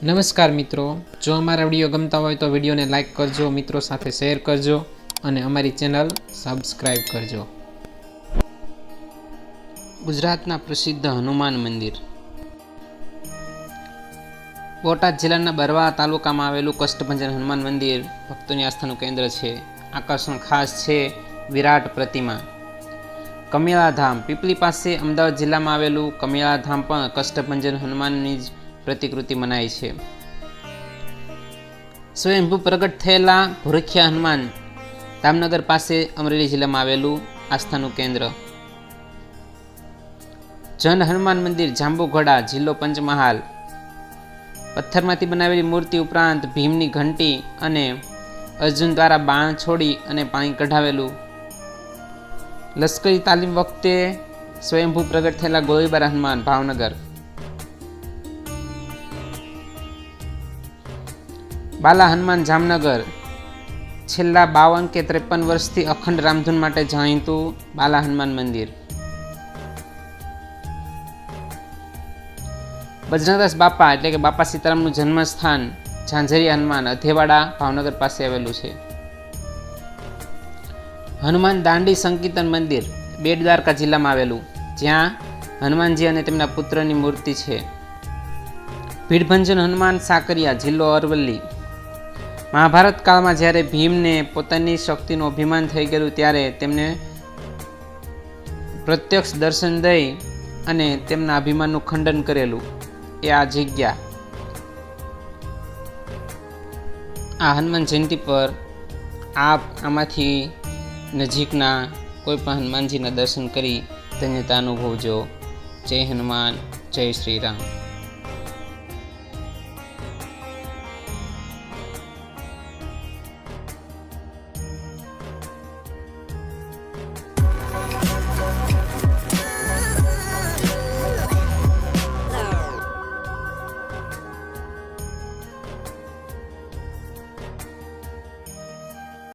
નમસ્કાર મિત્રો, જો અમારા વિડીયો ગમતા હોય તો વિડીયોને લાઇક કરજો, મિત્રો સાથે શેર કરજો અને અમારી ચેનલ સબસ્ક્રાઈબ કરજો. ગુજરાતના પ્રસિદ્ધ હનુમાન મંદિર. બોટાદ જિલ્લાના બરવા તાલુકામાં આવેલું કષ્ટભંજન હનુમાન મંદિર ભક્તોની આસ્થાનું કેન્દ્ર છે. આકર્ષણ ખાસ છે વિરાટ પ્રતિમા. કમિયાધામ. પીપલી પાસે અમદાવાદ જિલ્લામાં આવેલું કમિયાધામ પણ કષ્ટભંજન હનુમાનની જ પ્રતિકૃતિ મનાય છે. સ્વયંભૂ પ્રગટ થયેલા ભૂરખિયા હનુમાન દામનગર પાસે અમરેલી જિલ્લામાં આવેલું આસ્થાનું કેન્દ્ર. જન હનુમાન મંદિર જાંબુઘોડા, જિલ્લો પંચમહાલ. પથ્થરમાંથી બનાવેલી મૂર્તિ ઉપરાંત ભીમની ઘંટી અને અર્જુન દ્વારા બાણ છોડી અને પાણી કઢાવેલું. લશ્કરી તાલીમ વખતે સ્વયંભૂ પ્રગટ થયેલા ગોળીબાર હનુમાન ભાવનગર. બાલા હનુમાન જામનગર. છેલ્લા 52 કે 53 વર્ષથી અખંડ રામધૂન માટે જાણીતું બાલા હનુમાન મંદિર. બજરંગદાસ બાપા એટલે કે બાપા સીતારામનું જન્મસ્થાન ઝાંઝરિયા હનુમાન અધેવાડા ભાવનગર પાસે આવેલું છે. હનુમાન દાંડી સંકીર્તન મંદિર બેટ દ્વારકા જિલ્લામાં આવેલું, જ્યાં હનુમાનજી અને તેમના પુત્રની મૂર્તિ છે. ભીડભંજન હનુમાન સાકરિયા, જિલ્લો અરવલ્લી. મહાભારત કાળમાં જ્યારે ભીમને પોતાની શક્તિનું અભિમાન થઈ ગયેલું ત્યારે તેમને પ્રત્યક્ષ દર્શન દઈ અને તેમના અભિમાનનું ખંડન કરેલું એ આ જગ્યા. આ હનુમાન જયંતિ પર આપ આમાંથી નજીકના કોઈ પણ હનુમાનજીના દર્શન કરી ધન્યતા અનુભવજો. જય હનુમાન, જય શ્રી રામ.